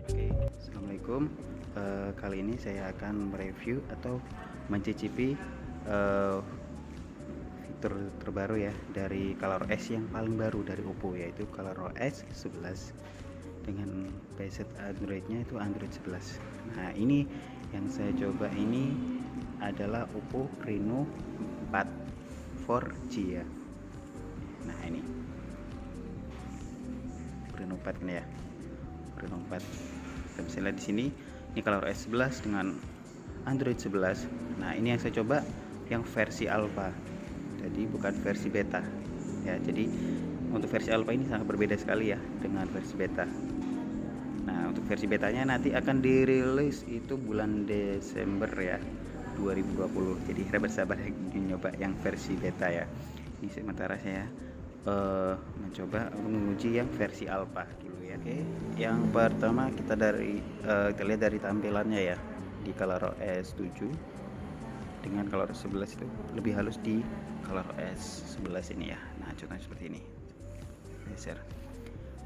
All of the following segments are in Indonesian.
Oke, assalamualaikum. Kali ini saya akan mereview atau mencicipi fitur terbaru ya dari ColorOS yang paling baru dari Oppo, yaitu ColorOS 11 dengan preset Androidnya itu Android 11. Nah, ini yang saya coba ini adalah Oppo Reno 4 4G ya. Nah, ini Reno 4 kan ya, Reno 4. Kita bisa lihat di sini, ini ColorOS 11 dengan Android 11. Nah, ini yang saya coba yang versi alpha, jadi bukan versi beta ya. Jadi untuk versi alpha ini sangat berbeda sekali ya dengan versi beta. Nah, untuk versi betanya nanti akan dirilis itu bulan Desember ya 2020. Jadi kita bersabar nyoba yang versi beta ya. Ini sementara saya mencoba menguji yang versi alpha dulu ya. Oke, yang pertama kita lihat dari tampilannya ya. Di ColorOS 7 dengan ColorOS 11 itu lebih halus di ColorOS 11 ini ya. Nah, contohnya seperti ini. Geser.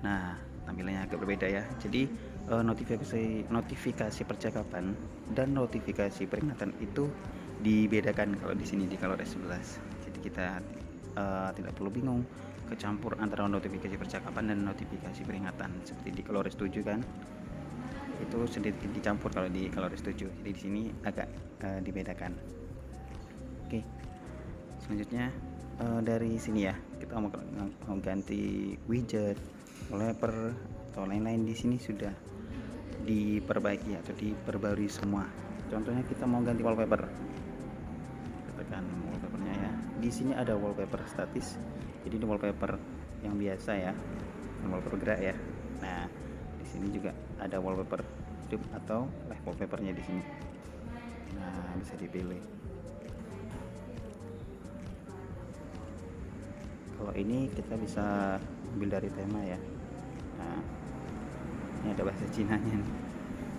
Nah, tampilannya agak berbeda ya. Jadi notifikasi percakapan dan notifikasi peringatan itu dibedakan kalau di sini di ColorOS 11. Jadi kita tidak perlu bingung kecampur antara notifikasi percakapan dan notifikasi peringatan seperti di ColorOS 7 kan. Itu sedikit dicampur kalau di ColorOS 7. Jadi di sini agak dibedakan. Oke. Selanjutnya dari sini ya, kita mau ganti widget, wallpaper atau lain-lain, di sini sudah diperbaiki atau diperbarui semua. Contohnya kita mau ganti wallpaper, tekan wallpapernya ya. Di sini ada wallpaper statis, jadi ini wallpaper yang biasa ya, wallpaper gerak ya. Nah, di sini juga ada wallpaper hidup atau live wallpapernya di sini. Nah, bisa dipilih. Kalau ini kita bisa ambil dari tema ya. Nah, ini ada bahasa Cinanya nih,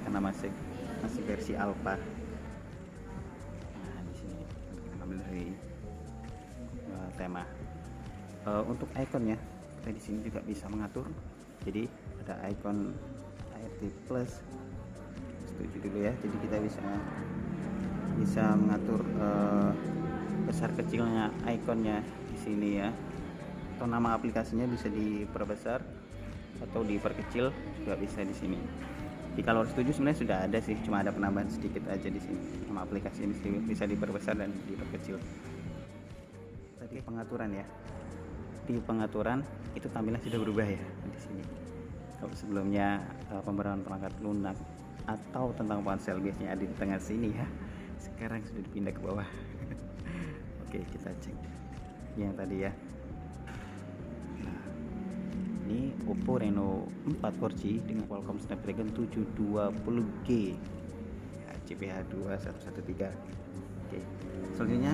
karena masih versi alpha. Nah, di sini kita ambil dari tema. Untuk ikonnya, kita di sini juga bisa mengatur. Jadi ada ikon ART plus. Setuju dulu ya. Jadi kita bisa mengatur besar kecilnya ikonnya di sini ya. Atau nama aplikasinya bisa diperbesar atau diperkecil juga bisa di sini. Di ColorOS 7 sebenarnya sudah ada sih, cuma ada penambahan sedikit aja di sini. Nama aplikasi ini bisa diperbesar dan diperkecil. Tadi pengaturan ya. Di pengaturan itu tampilan sudah berubah ya di sini. Kalau sebelumnya pembaruan perangkat lunak atau tentang ponsel biasanya ada di tengah sini ya. Sekarang sudah dipindah ke bawah. Oke, kita cek yang tadi ya. Ini Oppo Reno 4 4G dengan Qualcomm Snapdragon 720G ya, CPH 2113. Oke. Selanjutnya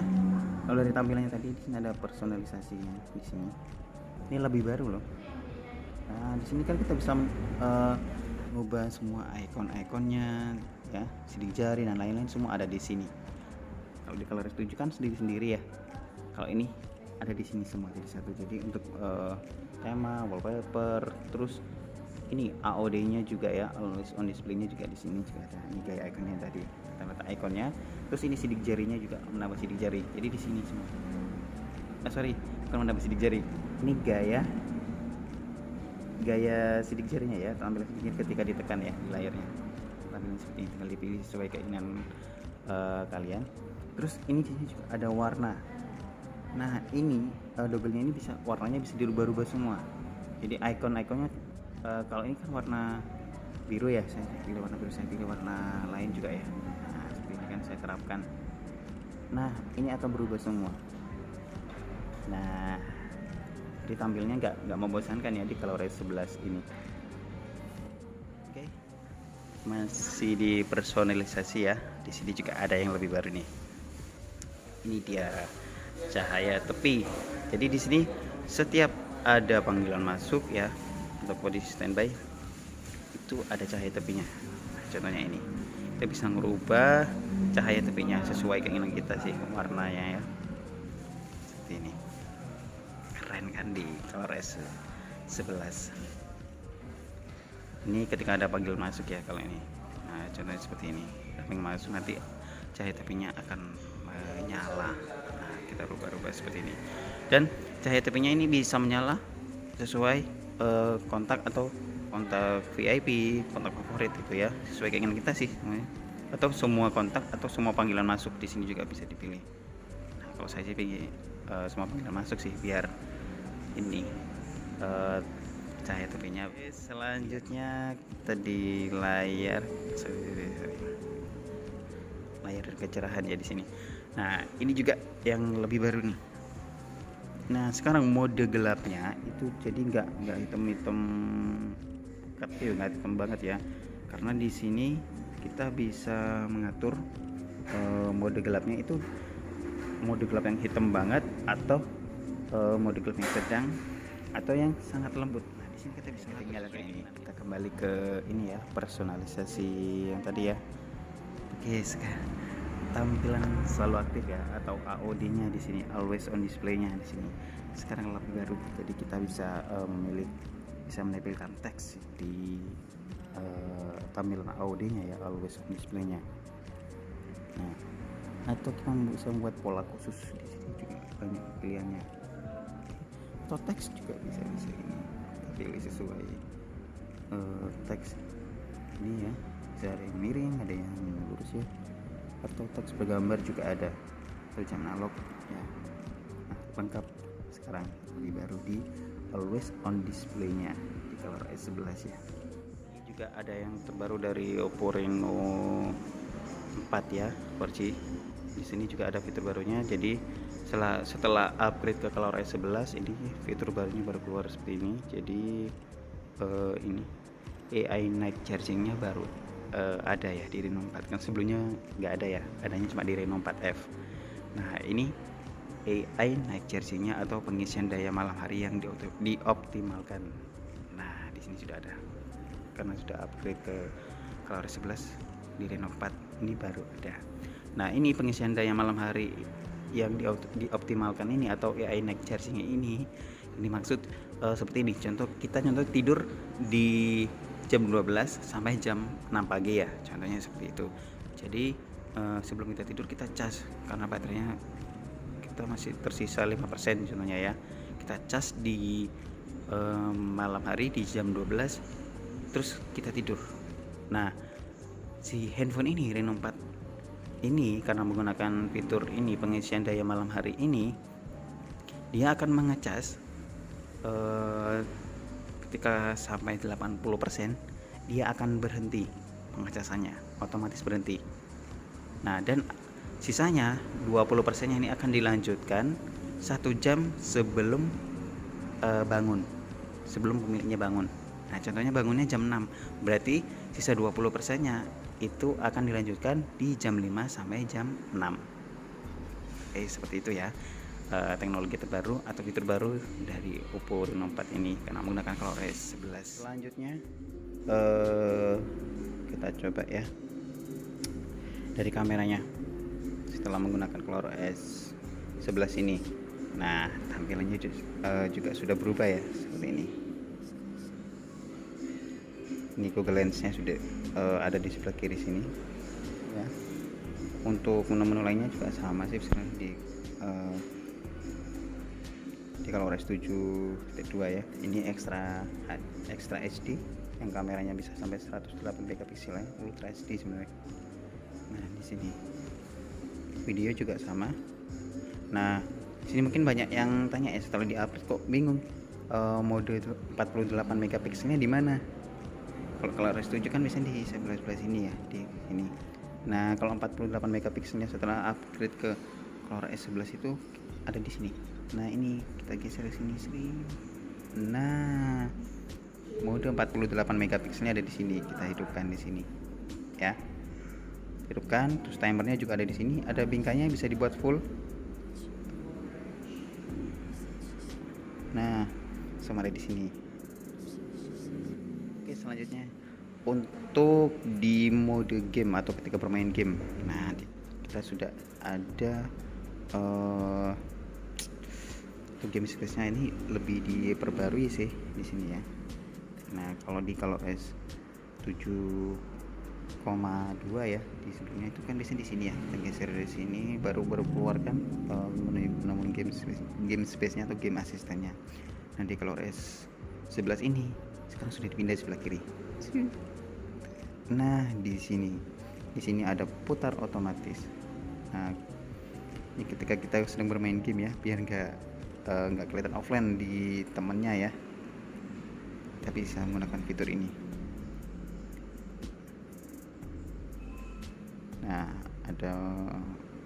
kalau dari tampilannya tadi, di sini ada personalisasinya di sini. Ini lebih baru loh. Nah, di sini kan kita bisa mengubah semua ikon-ikonnya ya, sidik jari dan lain-lain semua ada di sini. Kalau di ColorOS 7 kan sendiri-sendiri ya. Kalau ini ada di sini semua jadi satu. Jadi untuk tema, wallpaper, terus ini AOD-nya juga ya, always on display-nya juga di sini juga ada. Ini gaya ikonnya tadi, letak ikonnya. Terus ini sidik jarinya juga menambah sidik jari. Jadi di sini semua. Bukan menambah sidik jari. Ini gaya sidik jarinya ya, tampilan sidik jari ketika ditekan ya di layarnya. Tampilan seperti ini, tinggal dipilih sesuai keinginan kalian. Terus ini di sini juga ada warna. Nah, ini double-nya ini warnanya bisa dirubah-rubah semua. Jadi ikon-ikonnya kalau ini kan warna biru ya, saya pilih warna biru, saya pilih warna lain juga ya. Nah, seperti ini kan saya terapkan. Nah, ini akan berubah semua. Nah, jadi tampilnya nggak membosankan ya di ColorOS 11 ini. Oke. Masih di personalisasi ya. Di sini juga ada yang lebih baru nih. Ini dia cahaya tepi. Jadi di sini setiap ada panggilan masuk ya, untuk posisi standby itu ada cahaya tepinya. Nah, contohnya ini, kita bisa merubah cahaya tepinya sesuai keinginan kita sih warnanya ya. Seperti ini, keren kan di ColorOS 11. Ini ketika ada panggil masuk ya kalau ini. Nah, contohnya seperti ini. Panggil masuk nanti cahaya TP-nya akan menyala. Nah, kita rubah-rubah seperti ini. Dan cahaya TP-nya ini bisa menyala sesuai kontak atau kontak VIP, kontak favorit itu ya, sesuai keinginan kita sih. Atau semua kontak atau semua panggilan masuk di sini juga bisa dipilih. Nah, kalau saya sih pilih semua panggilan masuk sih biar ini cahaya TP-nya. Selanjutnya kita di layar kecerahan ya di sini. Nah, ini juga yang lebih baru nih. Nah, sekarang mode gelapnya itu jadi nggak hitam-hitam pekat ya, nggak hitam banget ya. Karena di sini kita bisa mengatur mode gelapnya itu mode gelap yang hitam banget atau mode gelap yang sedang atau yang sangat lembut. Nah, di sini kita bisa tinggal kayak ini. Kita kembali ke ini ya, personalisasi yang tadi ya. Oke, sekarang tampilan selalu aktif ya atau AOD-nya di sini, always on display-nya di sini. Sekarang lebih baru, jadi kita bisa bisa menampilkan teks di tampilan AOD-nya ya, always on display-nya. Nah, atau kita bisa membuat pola khusus di sini juga banyak pilihannya. Atau teks juga bisa ini. Kita pilih sesuai teks ini ya. Bisa ada yang miring, ada yang lurus ya. Atau teks bergambar juga ada, atau jam analog ya. Nah, lengkap sekarang lebih baru di always on display-nya di ColorOS 11 ya. Ini juga ada yang terbaru dari Oppo Reno 4 ya, 4G. Di sini juga ada fitur barunya. Jadi setelah upgrade ke ColorOS 11 ini fitur barunya baru keluar seperti ini. Jadi ini AI night charging-nya baru ada ya di Reno 4, kan sebelumnya nggak ada ya, adanya cuma di Reno 4F. Nah, ini AI night charging-nya atau pengisian daya malam hari yang dioptimalkan. Nah, di sini sudah ada karena sudah upgrade ke ColorOS 11 di Reno 4 ini baru ada. Nah, ini pengisian daya malam hari yang dioptimalkan ini atau AI night charging-nya ini maksud seperti ini. Contoh tidur di jam 12 sampai jam 6 pagi ya, contohnya seperti itu. Jadi sebelum kita tidur kita cas, karena baterainya kita masih tersisa 5% contohnya ya, kita cas di malam hari di jam 12 terus kita tidur. Nah, si handphone ini Reno 4 ini karena menggunakan fitur ini pengisian daya malam hari ini, dia akan mengecas ketika sampai 80% dia akan berhenti pengecasannya, otomatis berhenti. Nah, dan sisanya 20% ini akan dilanjutkan 1 jam sebelum bangun, sebelum pemiliknya bangun. Nah, contohnya bangunnya jam 6, berarti sisa 20%-nya itu akan dilanjutkan di jam 5 sampai jam 6. Seperti itu ya. Teknologi terbaru atau fitur baru dari Oppo Reno 4 ini karena menggunakan ColorOS 11. Selanjutnya kita coba ya dari kameranya setelah menggunakan ColorOS 11 ini. Nah, tampilannya juga sudah berubah ya seperti ini. Ini Google Lens-nya sudah ada di sebelah kiri sini ya. Untuk menu-menu lainnya juga sama sih sebenarnya di ColorOS 7.2 ya. Ini extra HD yang kameranya bisa sampai 108 megapiksel ya, Ultra HD sebenarnya. Nah, di sini video juga sama. Nah, sini mungkin banyak yang tanya ya setelah di-upload kok bingung mode 48 megapikselnya di mana. Kalau ColorOS 7 kan biasanya di sebelah sini ya, di sini. Nah, kalau 48 megapikselnya setelah upgrade ke ColorOS 11 itu ada di sini. Nah, ini kita geser ke sini. Nah, mode 48 megapikselnya ada di sini, kita hidupkan di sini. Ya. Hidupkan, terus timernya juga ada di sini, ada bingkainya bisa dibuat full. Nah, sama ada di sini. Oke, selanjutnya untuk di mode game atau ketika bermain game. Nah, kita sudah ada Untuk game space-nya ini lebih diperbarui sih di sini ya. Nah, kalau di ColorOS 7,2 ya, di sebelumnya itu kan biasanya di sini ya. Kita geser dari sini baru keluarkan menu game space-nya atau game asistennya. Nah, di ColorOS 11 ini sekarang sudah dipindah di sebelah kiri. Nah, di sini ada putar otomatis. Nah, ini ketika kita sedang bermain game ya, biar nggak kelihatan offline di temennya ya, kita bisa menggunakan fitur ini. Nah, ada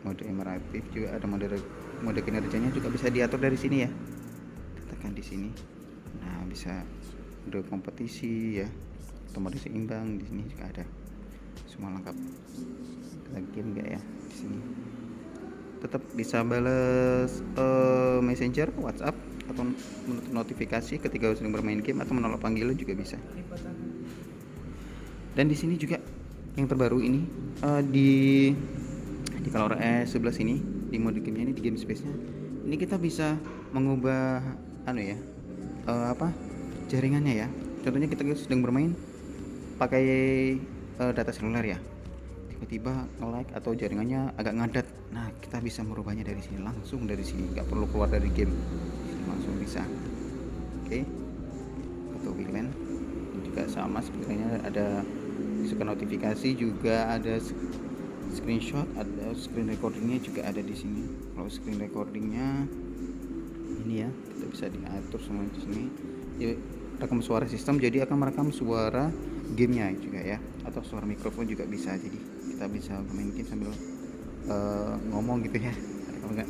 mode imeratif juga, ada mode kinerjanya juga bisa diatur dari sini ya. Tekan di sini. Nah, bisa mode kompetisi ya, atau mode seimbang. Di sini juga ada semua lengkap. Kita game nggak ya di sini. Tetap bisa balas messenger, WhatsApp, atau menutup notifikasi ketika sedang bermain game, atau menolak panggilan juga bisa. Dan di sini juga yang terbaru ini di ColorOS 11 ini, di mode gamenya ini, di game space-nya ini kita bisa mengubah jaringannya ya. Contohnya kita sedang bermain pakai data seluler ya, tiba-tiba nge-lag atau jaringannya agak ngadat. Nah, kita bisa merubahnya dari sini, langsung dari sini, nggak perlu keluar dari game, langsung bisa. Oke. Atau VLAN juga sama sebenarnya, ada suka notifikasi juga, ada screenshot, ada screen recordingnya juga ada di sini. Kalau screen recordingnya ini ya, kita bisa diatur semua di sini. Ya, rekam suara sistem, jadi akan merekam suara gamenya juga ya, atau suara mikrofon juga bisa. Jadi kita bisa bermain game sambil ngomong gitu ya,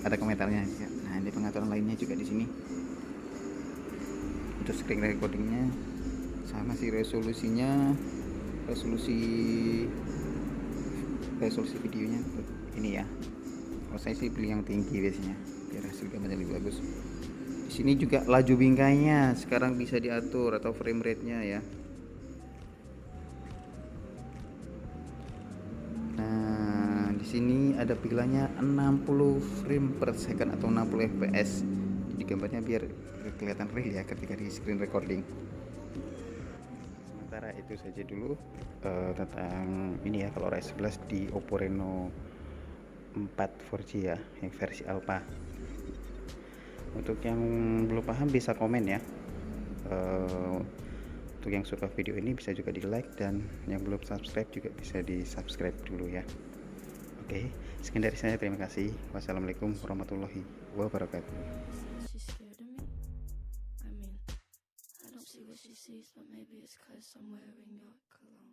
ada komentarnya juga. Nah, ada pengaturan lainnya juga di sini. Untuk screen recordingnya sama sih, resolusi videonya ini ya. Kalau saya sih pilih yang tinggi biasanya biar hasil gambarnya lebih bagus. Di sini juga laju bingkainya sekarang bisa diatur, atau frame rate-nya ya. Nah, di sini ada pilihannya 60 frame per second atau 60 fps. Jadi gambarnya biar kelihatan real ya ketika di screen recording. Sementara itu saja dulu tentang ini ya, kalau ColorOS 11 di Oppo Reno 4 4G ya, yang versi Alpha. Untuk yang belum paham bisa komen ya. Untuk yang suka video ini bisa juga di like, dan yang belum subscribe juga bisa di subscribe dulu ya. Oke, sekian dari saya, terima kasih. Wassalamualaikum warahmatullahi wabarakatuh. She sees, but maybe it's 'cause I'm wearing your cologne.